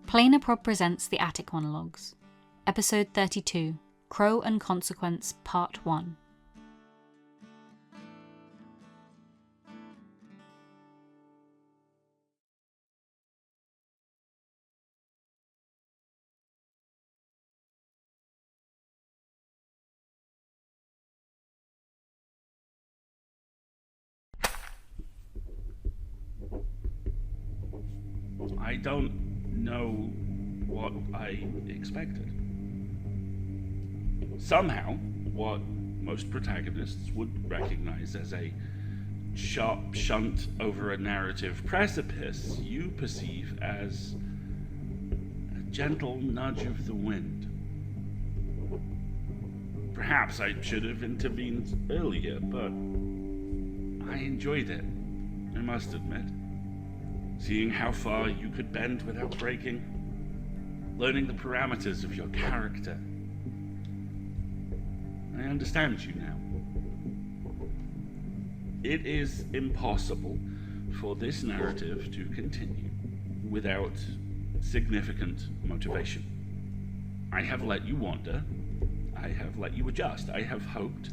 Planerprod presents the Attic Monologues, Episode 32, Crow and Consequence, Part 1. I don't know what I expected. Somehow, what most protagonists would recognize as a sharp shunt over a narrative precipice, you perceive as a gentle nudge of the wind. Perhaps I should have intervened earlier, but I enjoyed it, I must admit. Seeing how far you could bend without breaking, learning the parameters of your character. I understand you now. It is impossible for this narrative to continue without significant motivation. I have let you wander. I have let you adjust. I have hoped,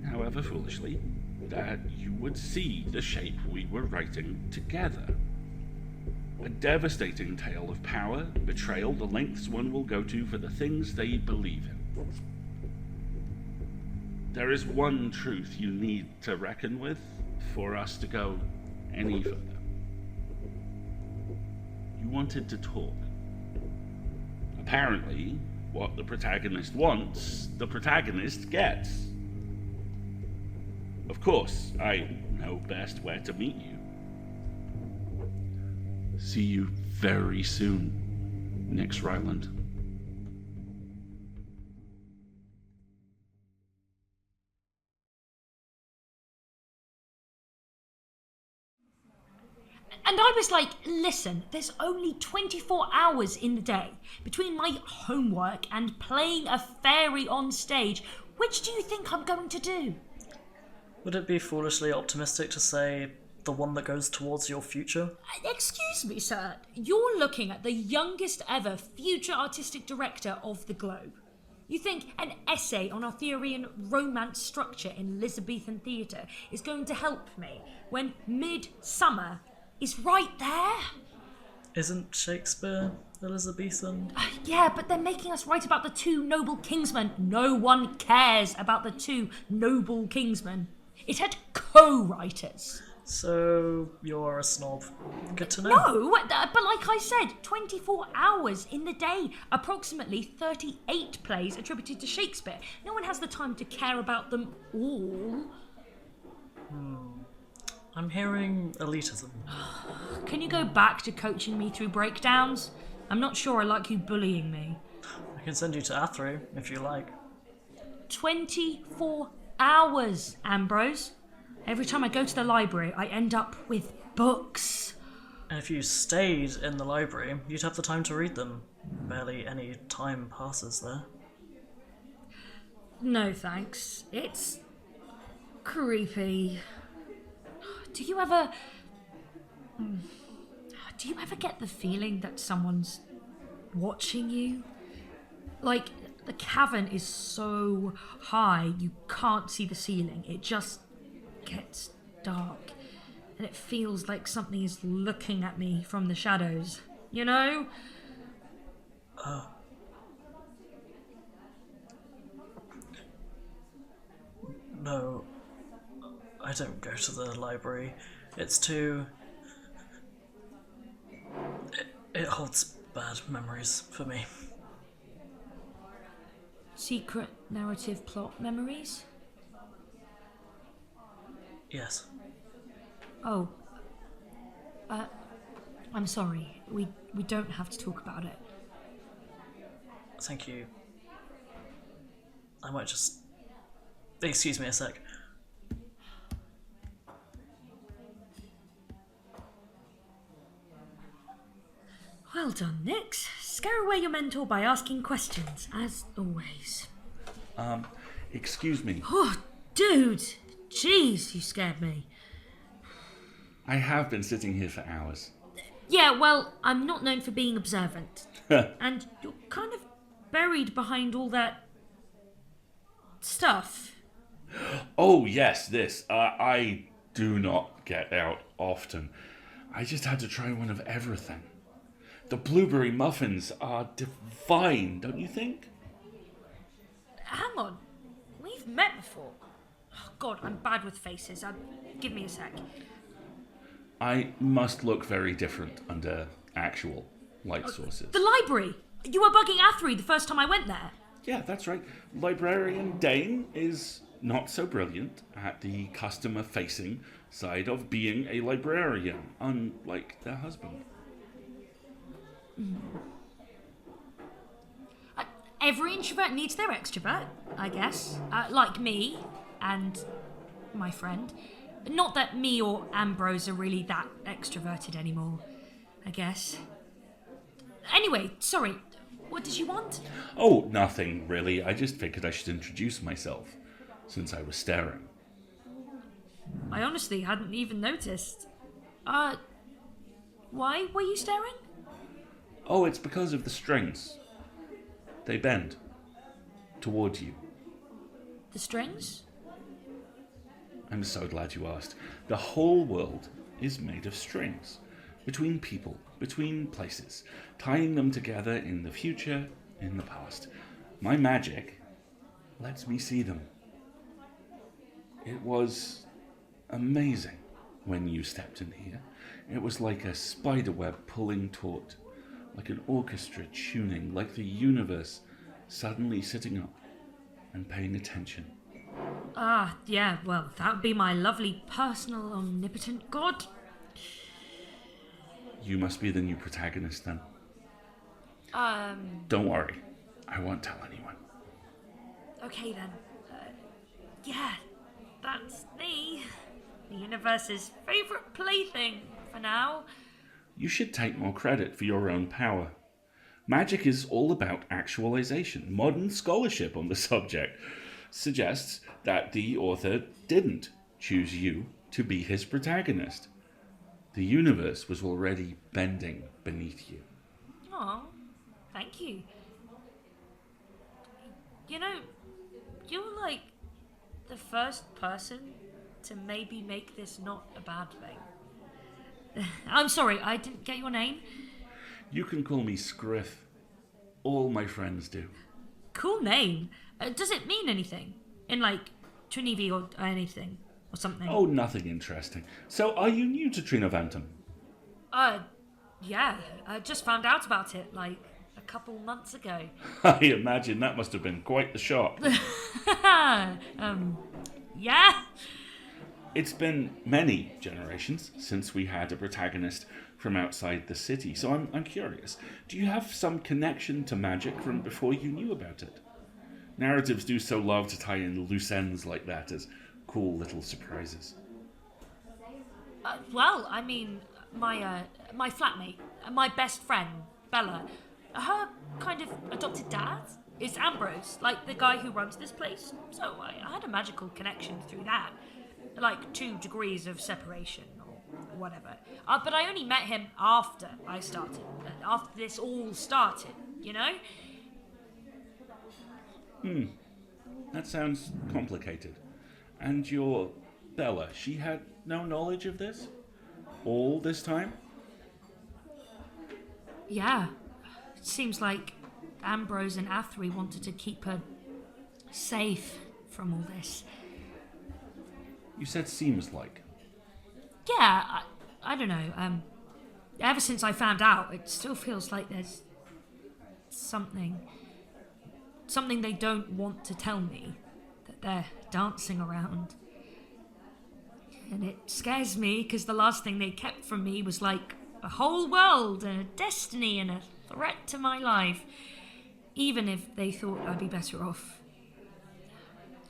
however foolishly, that you would see the shape we were writing together. A devastating tale of power, betrayal, the lengths one will go to for the things they believe in. There is one truth you need to reckon with for us to go any further. You wanted to talk. Apparently, what the protagonist wants, the protagonist gets. Of course, I know best where to meet you. See you very soon, Nix Ryland. And I was like, listen, there's only 24 hours in the day between my homework and playing a fairy on stage. Which do you think I'm going to do? Would it be foolishly optimistic to say the one that goes towards your future? Excuse me, sir. You're looking at the youngest ever future artistic director of the globe. You think an essay on Arthurian romance structure in Elizabethan theatre is going to help me when Midsummer is right there? Isn't Shakespeare Elizabethan? Yeah, but they're making us write about the two noble kingsmen. No one cares about the two noble kingsmen. It had co-writers. So, you're a snob. Good to know. No, but like I said, 24 hours in the day. Approximately 38 plays attributed to Shakespeare. No one has the time to care about them all. I'm hearing elitism. Can you go back to coaching me through breakdowns? I'm not sure I like you bullying me. I can send you to Athro, if you like. 24 hours, Ambrose. Every time I go to the library, I end up with books. And if you stayed in the library, you'd have the time to read them. Barely any time passes there. No thanks. It's creepy. Do you ever get the feeling that someone's watching you? Like, the cavern is so high you can't see the ceiling. It just gets dark, and it feels like something is looking at me from the shadows, you know? No, I don't go to the library. It's too... It holds bad memories for me. Secret narrative plot memories? Yes. Oh. I'm sorry. We don't have to talk about it. Thank you. I might just... Excuse me a sec. Well done, Nix. Scare away your mentor by asking questions, as always. Excuse me. Oh, dude! Jeez, you scared me. I have been sitting here for hours. Yeah, well, I'm not known for being observant. And you're kind of buried behind all that stuff. Oh, yes, this. I do not get out often. I just had to try one of everything. The blueberry muffins are divine, don't you think? Hang on. We've met before. Oh, God, I'm bad with faces. Give me a sec. I must look very different under actual light sources. The library! You were bugging Athery the first time I went there. Yeah, that's right. Librarian Dane is not so brilliant at the customer-facing side of being a librarian, unlike their husband. Every introvert needs their extrovert, I guess. Like me and my friend. Not that me or Ambrose are really that extroverted anymore, I guess. Anyway, sorry, what did you want? Oh, nothing, really. I just figured I should introduce myself, since I was staring. I honestly hadn't even noticed. Why were you staring? Oh, it's because of the strings. They bend toward you. The strings? I'm so glad you asked. The whole world is made of strings. Between people, between places, tying them together in the future, in the past. My magic lets me see them. It was amazing when you stepped in here. It was like a spiderweb pulling taut, like an orchestra tuning, like the universe suddenly sitting up and paying attention. Yeah, well, that would be my lovely personal omnipotent god. You must be the new protagonist then. Don't worry, I won't tell anyone. Okay then. Yeah, that's me. The universe's favourite plaything for now. You should take more credit for your own power. Magic is all about actualization. Modern scholarship on the subject suggests that the author didn't choose you to be his protagonist. The universe was already bending beneath you. Oh, thank you. You know, you're like the first person to maybe make this not a bad thing. I'm sorry, I didn't get your name. You can call me Scriff. All my friends do. Cool name. Does it mean anything? In like Trinivi or anything? Or something? Oh, nothing interesting. So, are you new to Trinoventum? Yeah. I just found out about it like a couple months ago. I imagine that must have been quite the shock. Yeah. It's been many generations since we had a protagonist from outside the city, so I'm curious. Do you have some connection to magic from before you knew about it? Narratives do so love to tie in loose ends like that as cool little surprises. Well, I mean, my flatmate, my best friend, Bella, her kind of adopted dad is Ambrose, like the guy who runs this place. So I had a magical connection through that. Like 2 degrees of separation or whatever. But I only met him after I started. After this all started, you know? That sounds complicated. And your Bella, she had no knowledge of this? All this time? Yeah. It seems like Ambrose and Athery wanted to keep her safe from all this. You said seems like. Yeah, I don't know. Ever since I found out, it still feels like there's something they don't want to tell me, that they're dancing around. And it scares me, because the last thing they kept from me was like a whole world and a destiny and a threat to my life, even if they thought I'd be better off.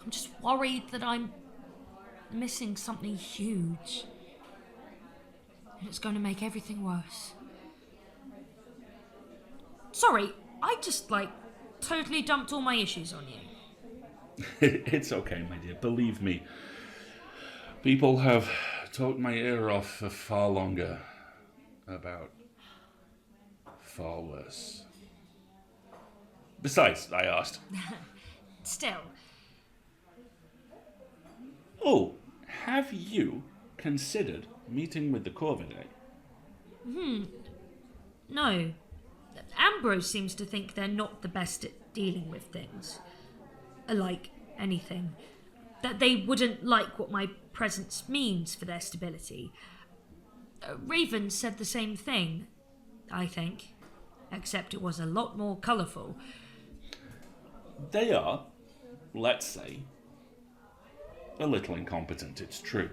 I'm just worried that I'm missing something huge, and it's going to make everything worse. Sorry, I just, totally dumped all my issues on you. It's okay, my dear. Believe me. People have talked my ear off for far longer about far worse. Besides, I asked. Still. Oh, have you considered meeting with the Corvidae? No. Ambrose seems to think they're not the best at dealing with things. Like anything. That they wouldn't like what my presence means for their stability. Raven said the same thing, I think. Except it was a lot more colourful. They are, let's say, a little incompetent, it's true.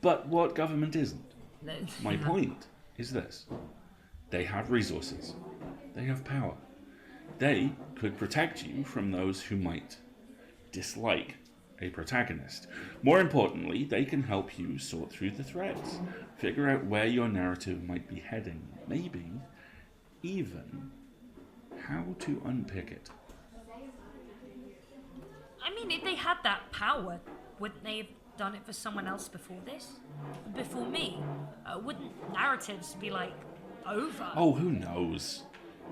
But what government isn't? My point is this. They have resources. They have power. They could protect you from those who might dislike a protagonist. More importantly, they can help you sort through the threads, figure out where your narrative might be heading, maybe even how to unpick it. I mean, if they had that power, wouldn't they have done it for someone else before this? Before me? Wouldn't narratives be, over? Oh, who knows?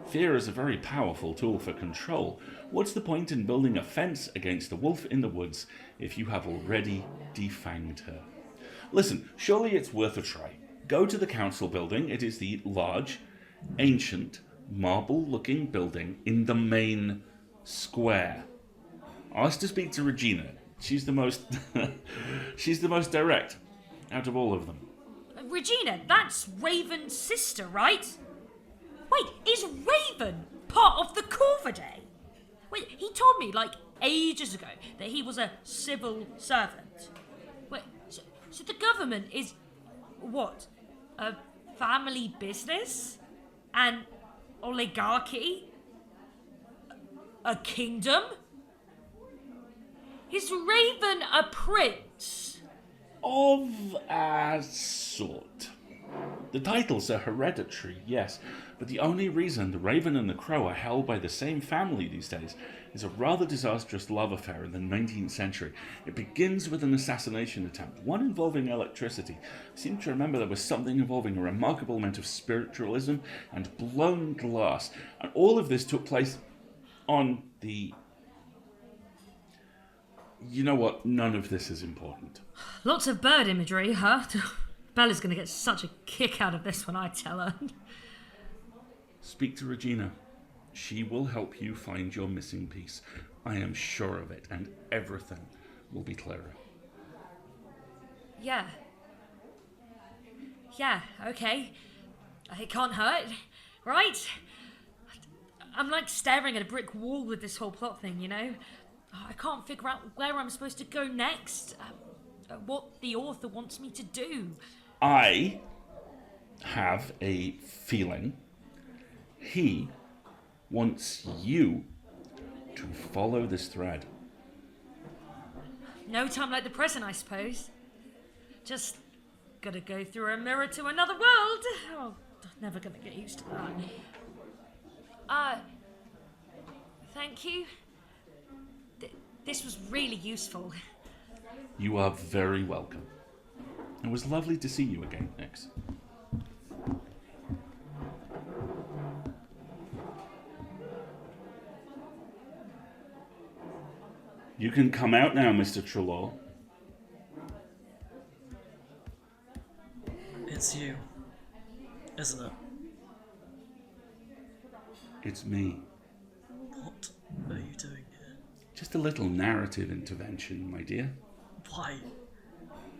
Fear is a very powerful tool for control. What's the point in building a fence against the wolf in the woods if you have already defanged her? Listen, surely it's worth a try. Go to the council building. It is the large, ancient, marble-looking building in the main square. Ask to speak to Regina. She's the most direct out of all of them. Regina, that's Raven's sister, right? Wait, is Raven part of the Corvidae? Wait, he told me, ages ago, that he was a civil servant. Wait, so the government is, what, a family business? An oligarchy? A kingdom? Is Raven a prince? Of a sort. The titles are hereditary, yes, but the only reason the Raven and the Crow are held by the same family these days is a rather disastrous love affair in the 19th century. It begins with an assassination attempt, one involving electricity. I seem to remember there was something involving a remarkable amount of spiritualism and blown glass, and all of this took place on the... You know what? None of this is important. Lots of bird imagery, huh? Bella's going to get such a kick out of this when I tell her. Speak to Regina. She will help you find your missing piece. I am sure of it, and everything will be clearer. Yeah. Yeah, okay. It can't hurt, right? I'm staring at a brick wall with this whole plot thing, you know? I can't figure out where I'm supposed to go next. What the author wants me to do. I have a feeling he wants you to follow this thread. No time like the present, I suppose. Just gotta go through a mirror to another world. Oh, never gonna get used to that. Thank you. This was really useful. You are very welcome. It was lovely to see you again, Nix. You can come out now, Mr. Trelaw. It's you, isn't it? It's me. What are you doing here? Just a little narrative intervention, my dear. Why?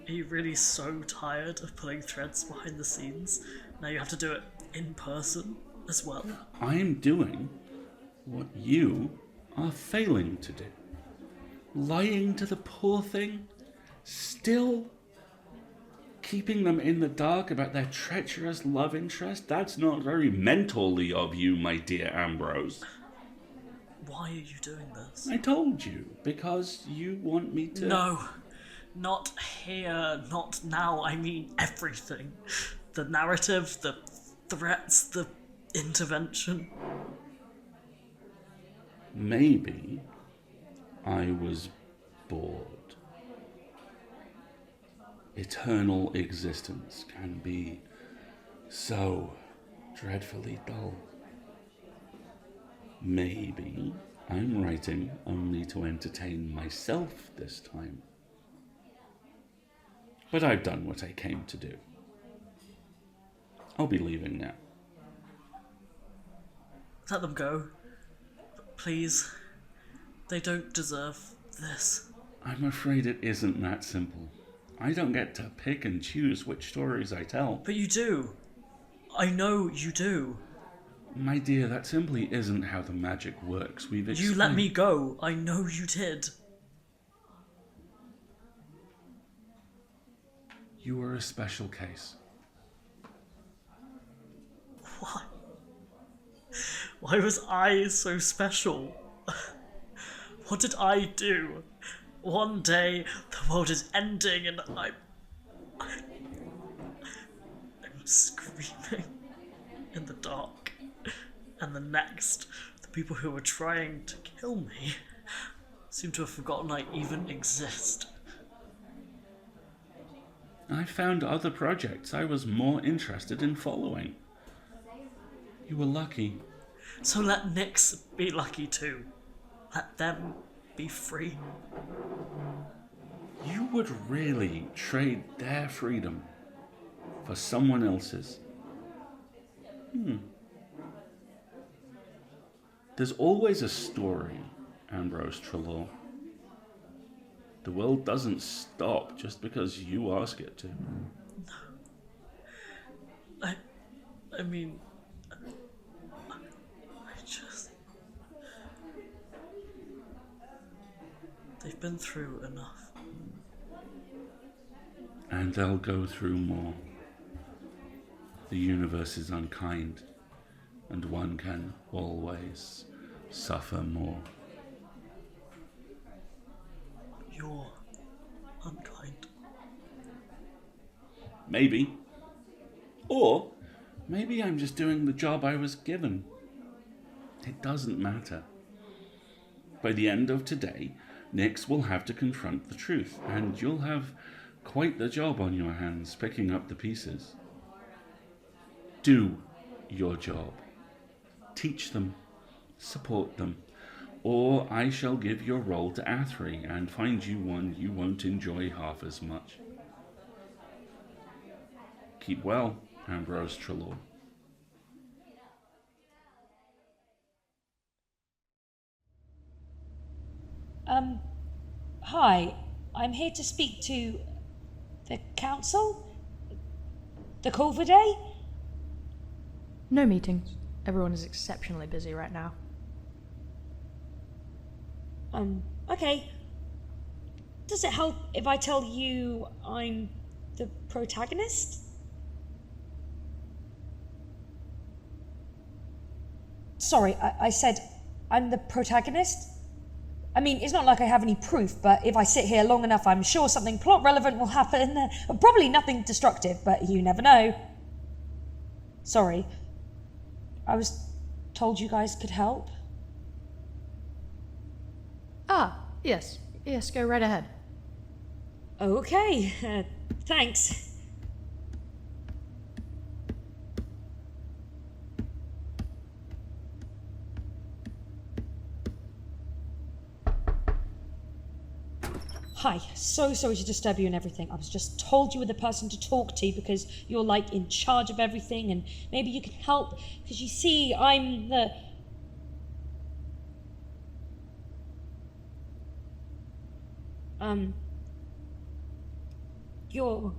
Are you really so tired of pulling threads behind the scenes? Now you have to do it in person as well? I am doing what you are failing to do. Lying to the poor thing? Still keeping them in the dark about their treacherous love interest? That's not very mentorly of you, my dear Ambrose. Why are you doing this? I told you, because you want me to... No, not here, not now. I mean everything. The narrative, the threats, the intervention. Maybe I was bored. Eternal existence can be so dreadfully dull. Maybe I'm writing only to entertain myself this time. But I've done what I came to do. I'll be leaving now. Let them go. Please. They don't deserve this. I'm afraid it isn't that simple. I don't get to pick and choose which stories I tell. But you do. I know you do. My dear, that simply isn't how the magic works. We've explained. You let me go. I know you did. You were a special case. Why? Why was I so special? What did I do? One day, the world is ending and I'm screaming in the dark. And the next, the people who were trying to kill me seem to have forgotten I even exist. I found other projects I was more interested in following. You were lucky. So let Nyx be lucky too. Let them be free. You would really trade their freedom for someone else's? There's always a story, Ambrose Trelaw. The world doesn't stop just because you ask it to. I mean, they've been through enough. And they'll go through more. The universe is unkind, and one can always suffer more. You're unkind. Maybe. Or maybe I'm just doing the job I was given. It doesn't matter. By the end of today, Nyx will have to confront the truth, and you'll have quite the job on your hands picking up the pieces. Do your job. Teach them. Support them. Or I shall give your role to Athri and find you one you won't enjoy half as much. Keep well, Ambrose Trelaw. Hi. I'm here to speak to the council? The Corvidae? No meetings. Everyone is exceptionally busy right now. Okay. Does it help if I tell you I'm the protagonist? Sorry, I said I'm the protagonist? I mean, it's not like I have any proof, but if I sit here long enough, I'm sure something plot relevant will happen. Probably nothing destructive, but you never know. Sorry. I was told you guys could help. Yes, go right ahead. Okay, thanks. Hi, so sorry to disturb you and everything. I was just told you were the person to talk to because you're like in charge of everything and maybe you can help because you see, I'm the... You're...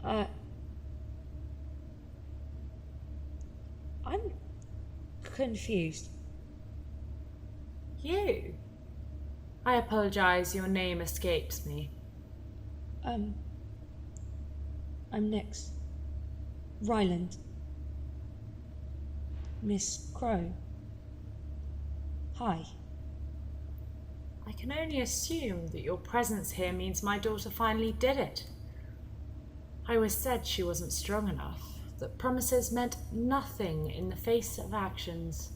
I'm confused. You? I apologise, your name escapes me. I'm Nyx. Ryland. Miss Crow. Hi. I can only assume that your presence here means my daughter finally did it. I always said she wasn't strong enough, that promises meant nothing in the face of actions.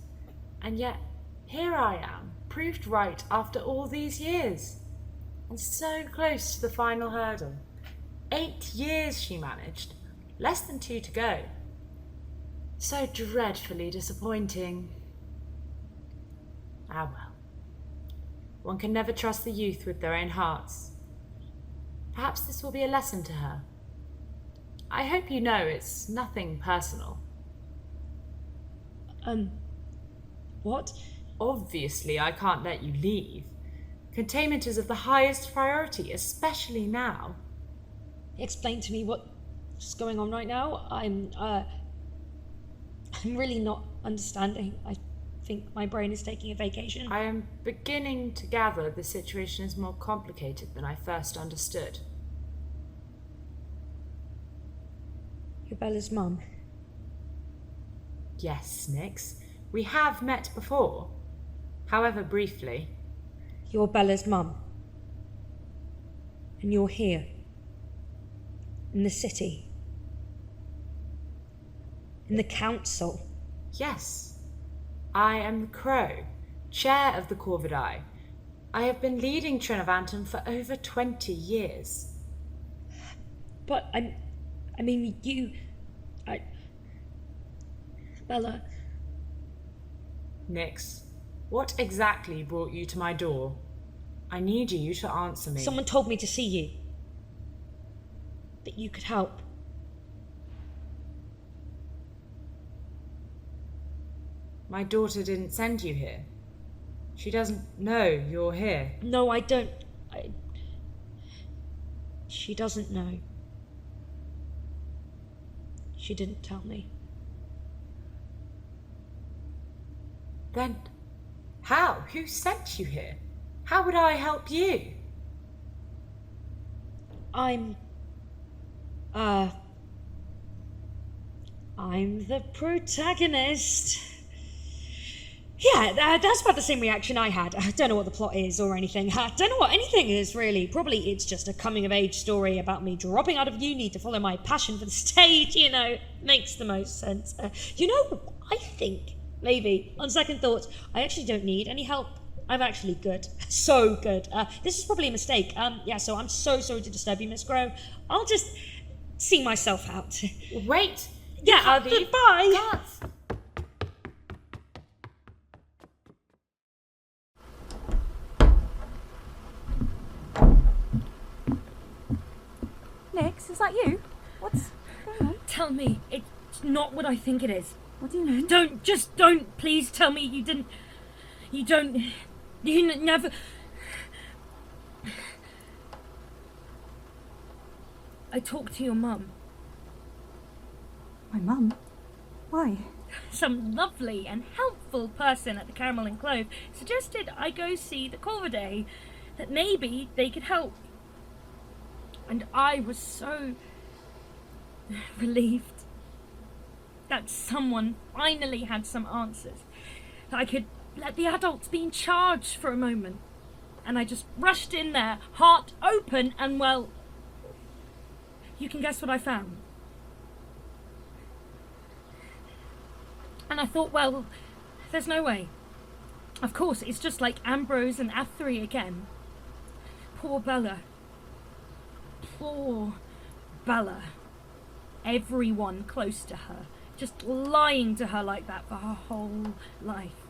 And yet, here I am, proved right after all these years. And so close to the final hurdle. 8 years she managed, less than 2 to go. So dreadfully disappointing. Ah well. One can never trust the youth with their own hearts. Perhaps this will be a lesson to her. I hope you know it's nothing personal. What? Obviously, I can't let you leave. Containment is of the highest priority, especially now. Explain to me what's going on right now. I'm really not understanding. I think my brain is taking a vacation. I am beginning to gather the situation is more complicated than I first understood. You're Bella's mum. Yes, Nix. We have met before. However briefly. You're Bella's mum. And you're here. In the city. In the council. Yes. I am the Crow, chair of the Corvidae. I have been leading Trinavantum for over 20 years. But Bella. Nix, what exactly brought you to my door? I need you to answer me. Someone told me to see you. That you could help. My daughter didn't send you here. She doesn't know you're here. No, I don't. She doesn't know. She didn't tell me. Then, how? Who sent you here? How would I help you? I'm the protagonist. Yeah, that's about the same reaction I had. I don't know what the plot is or anything. I don't know what anything is, really. Probably it's just a coming-of-age story about me dropping out of uni to follow my passion for the stage, Makes the most sense. I think, maybe, on second thoughts, I actually don't need any help. I'm actually good. So good. This is probably a mistake. So I'm so sorry to disturb you, Miss Crow. I'll just see myself out. Wait! Yeah, goodbye! Can't. Nix, is that you? What's going on? Tell me, it's not what I think it is. What do you mean? Don't, please tell me you never... I talked to your mum. My mum? Why? Some lovely and helpful person at the Caramel and Clove suggested I go see the Corvidae, that maybe they could help. And I was so relieved that someone finally had some answers, that I could let the adults be in charge for a moment. And I just rushed in there, heart open, and well, you can guess what I found. And I thought, well, there's no way. Of course, it's just like Ambrose and Athery again. Poor Bella. Poor Bella. Everyone close to her, just lying to her like that for her whole life.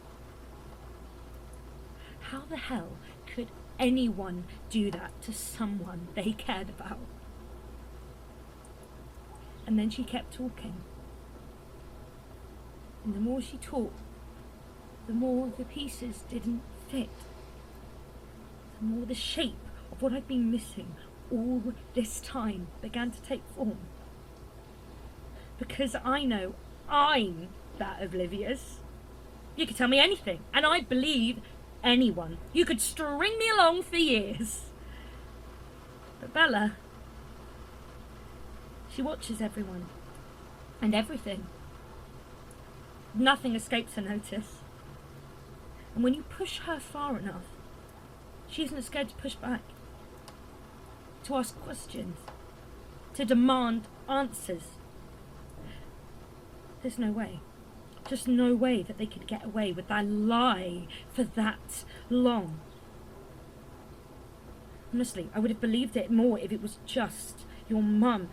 How the hell could anyone do that to someone they cared about? And then she kept talking. And the more she talked, the more the pieces didn't fit. The more the shape of what I'd been missing all this time began to take form. Because I know I'm that oblivious. You could tell me anything, and I'd believe anyone. You could string me along for years. But Bella, she watches everyone and everything. Nothing escapes her notice. And when you push her far enough, she isn't scared to push back, to ask questions, to demand answers. There's no way, just no way that they could get away with that lie for that long. Honestly, I would have believed it more if it was just your mum.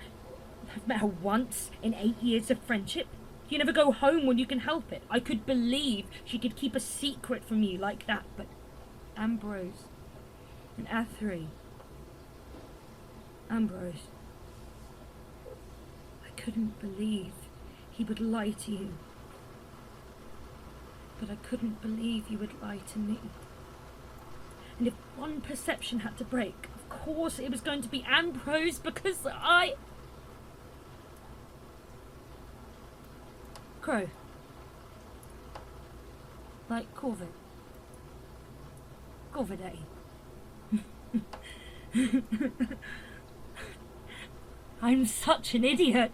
I've met her once in 8 years of friendship. You never go home when you can help it. I could believe she could keep a secret from you like that, but Ambrose and Athery. Ambrose. I couldn't believe he would lie to you. But I couldn't believe you would lie to me. And if one perception had to break, of course it was going to be Ambrose, because Crow. Like Corvid. Corvidae. I'm such an idiot.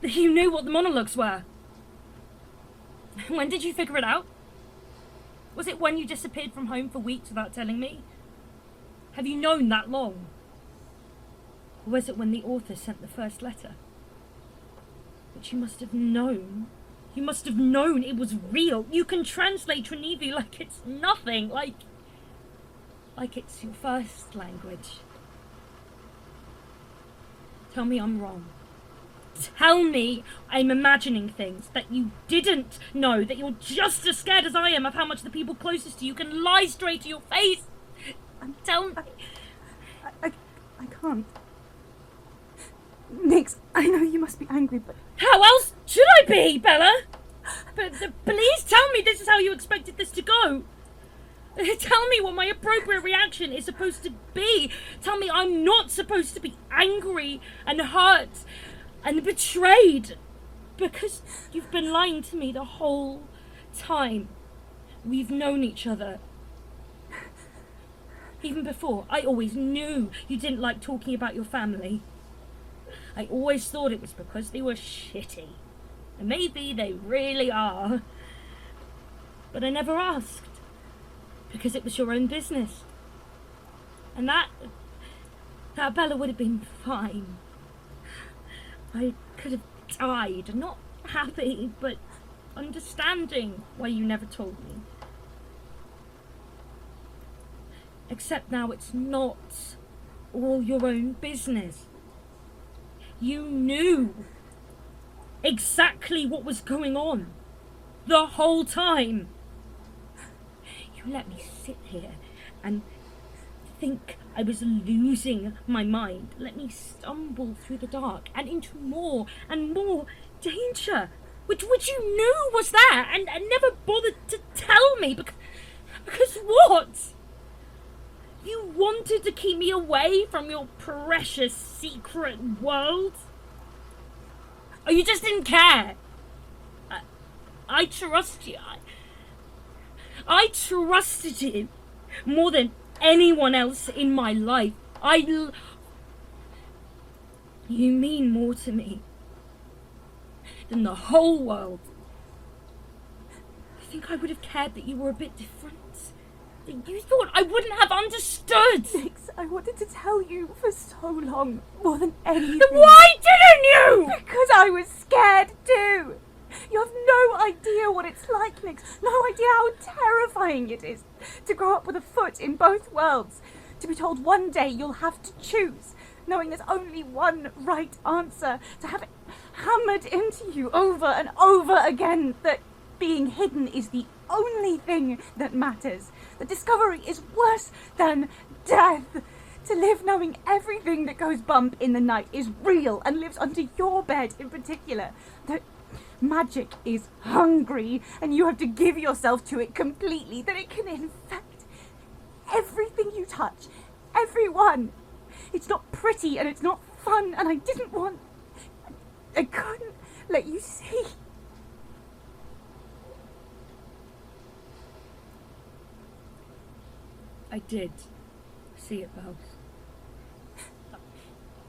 You knew what the monologues were. When did you figure it out? Was it when you disappeared from home for weeks without telling me? Have you known that long? Or was it when the author sent the first letter? But you must have known. You must have known it was real. You can translate Trenevi like it's nothing, like it's your first language. Tell me I'm wrong. Tell me I'm imagining things that you didn't know, that you're just as scared as I am of how much the people closest to you can lie straight to your face. Tell me. I can't. Nix, I know you must be angry, but... How else should I be, Bella? But please tell me this is how you expected this to go. Tell me what my appropriate reaction is supposed to be. Tell me I'm not supposed to be angry and hurt and betrayed, because you've been lying to me the whole time we've known each other. Even before, I always knew you didn't like talking about your family. I always thought it was because they were shitty. And maybe they really are. But I never asked, because it was your own business. And that Bella would have been fine. I could have died, not happy, but understanding why you never told me. Except now it's not all your own business. You knew exactly what was going on the whole time. You let me sit here and think I was losing my mind. Let me stumble through the dark and into more and more danger, which you knew was there and never bothered to tell me. Because what? You wanted to keep me away from your precious secret world? Or you just didn't care? I trust you. I trusted you more than anyone else in my life. You mean more to me than the whole world. I think I would have cared that you were a bit different. You thought I wouldn't have understood. Nix, I wanted to tell you for so long, more than anything. Then why didn't you? Because I was scared too. You have no idea what it's like, Nix. No idea how terrifying it is to grow up with a foot in both worlds. To be told one day you'll have to choose, knowing there's only one right answer. To have it hammered into you over and over again that being hidden is the only thing that matters. That discovery is worse than death. To live knowing everything that goes bump in the night is real and lives under your bed in particular. That magic is hungry and you have to give yourself to it completely. That it can infect everything you touch. Everyone. It's not pretty and it's not fun, and I couldn't let you see. I did see it, Bells.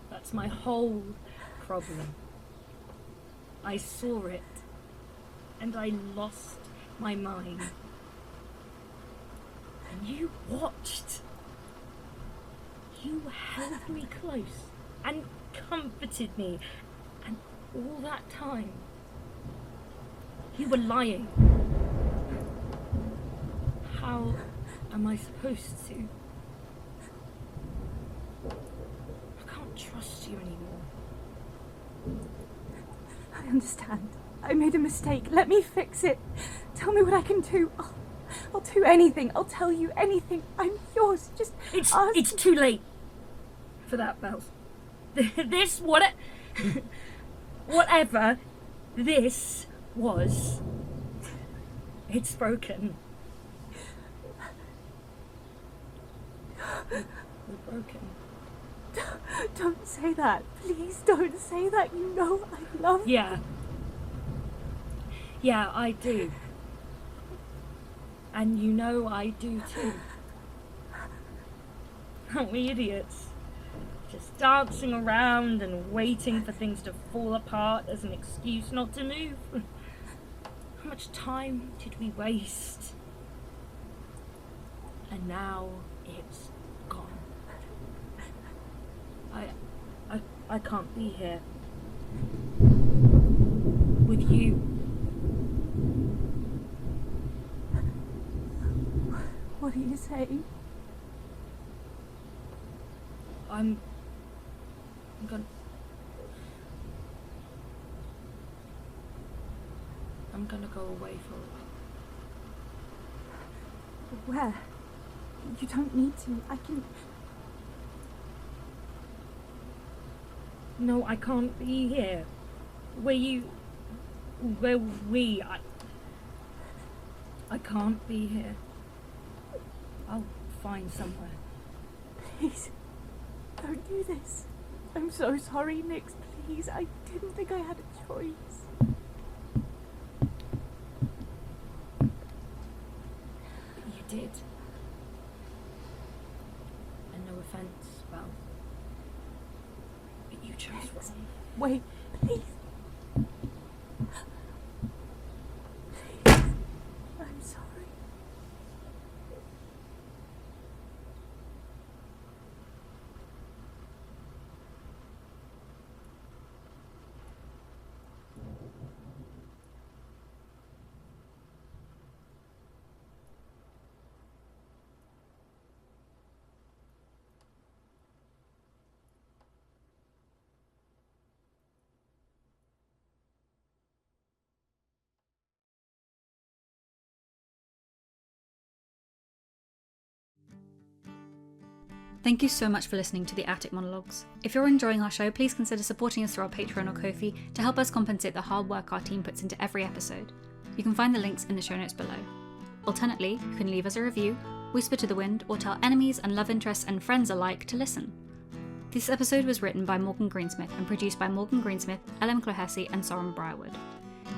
That's my whole problem. I saw it, and I lost my mind. And you watched. You held me close and comforted me, and all that time, you were lying. How am I supposed to? I can't trust you anymore. understand. I made a mistake. Let me fix it. Tell me what I can do. I'll do anything. I'll tell you anything. I'm yours. Just ask. It's too late for that, Bells. Whatever this was, it's broken. We're broken. Don't say that. Please don't say that. You know I love you. Yeah, I do. And you know I do too. Aren't we idiots? Just dancing around and waiting for things to fall apart as an excuse not to move. How much time did we waste? And now it's gone. I can't be here with you. What are you saying? I'm gonna go away for a while. Where? You don't need to. I can... No, I can't be here. I can't be here. I'll find somewhere. Please, don't do this. I'm so sorry, Nix. Please, I didn't think I had a choice. You did. And no offense, Val. But you chose wrong. Wait, please. I'm sorry. Thank you so much for listening to the Attic Monologues. If you're enjoying our show, please consider supporting us through our Patreon or Ko-fi to help us compensate the hard work our team puts into every episode. You can find the links in the show notes below. Alternately, you can leave us a review, whisper to the wind, or tell enemies and love interests and friends alike to listen. This episode was written by Morgan Greensmith and produced by Morgan Greensmith, Clohessy, and Sorren Briarwood.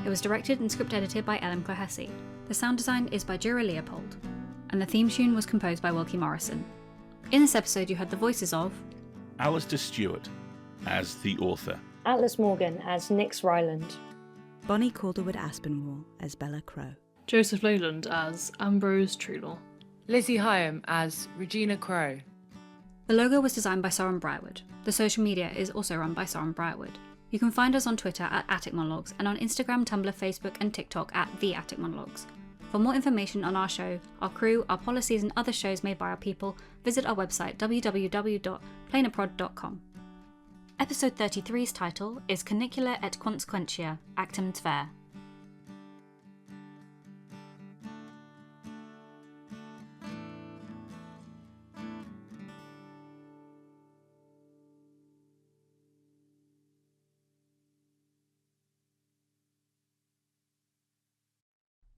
It was directed and script edited by Clohessy. The sound design is by Jura Leopold, and the theme tune was composed by Wilkie Morrison. In this episode, you heard the voices of Alasdair Stuart as the author, Atlas Morgan as Nix Ryland, Bonnie Calderwood Aspinwall as Bella Crow, Joseph Leyland as Ambrose Trelaw, Lizzie Higham as Regina Crow. The logo was designed by Sorren Briarwood. The social media is also run by Sorren Briarwood. You can find us on Twitter at Attic Monologues and on Instagram, Tumblr, Facebook, and TikTok at The Attic Monologues. For more information on our show, our crew, our policies, and other shows made by our people, visit our website www.planerprod.com. Episode 33's title is Canicula et Consequentia, Actum therr.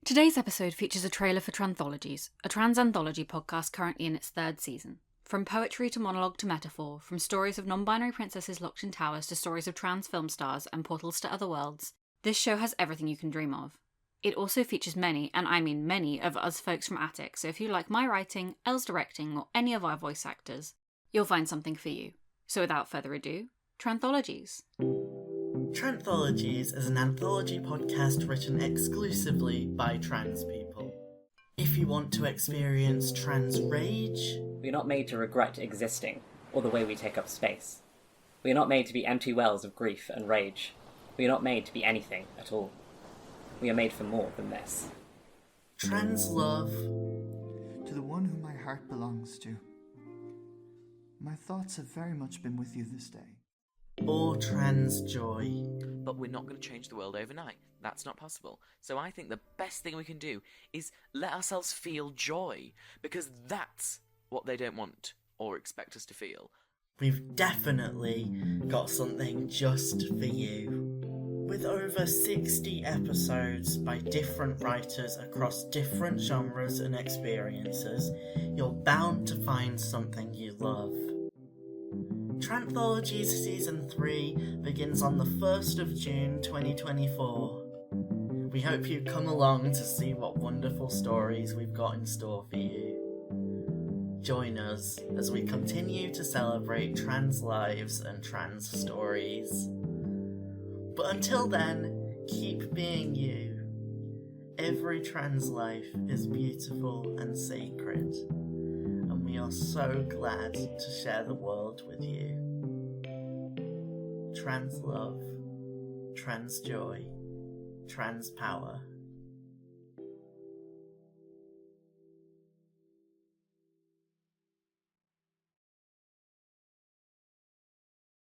Today's episode features a trailer for Tranthologies, a trans-anthology podcast currently in its third season. From poetry to monologue to metaphor, from stories of non-binary princesses locked in towers to stories of trans film stars and portals to other worlds, this show has everything you can dream of. It also features many, and I mean many, of us folks from Attic, so if you like my writing, Elle's directing, or any of our voice actors, you'll find something for you. So without further ado, Tranthologies. Tranthologies is an anthology podcast written exclusively by trans people. If you want to experience trans rage... We are not made to regret existing, or the way we take up space. We are not made to be empty wells of grief and rage. We are not made to be anything at all. We are made for more than this. Trans love. To the one whom my heart belongs to. My thoughts have very much been with you this day. Or trans joy. but we're not going to change the world overnight. That's not possible. So I think the best thing we can do is let ourselves feel joy, because that's what they don't want or expect us to feel. We've definitely got something just for you. With over 60 episodes by different writers across different genres and experiences, you're bound to find something you love. Tranthologies Season 3 begins on the 1st of June 2024. We hope you come along to see what wonderful stories we've got in store for you. Join us as we continue to celebrate trans lives and trans stories. But until then, keep being you. Every trans life is beautiful and sacred, and we are so glad to share the world with you. Trans love, trans joy, trans power.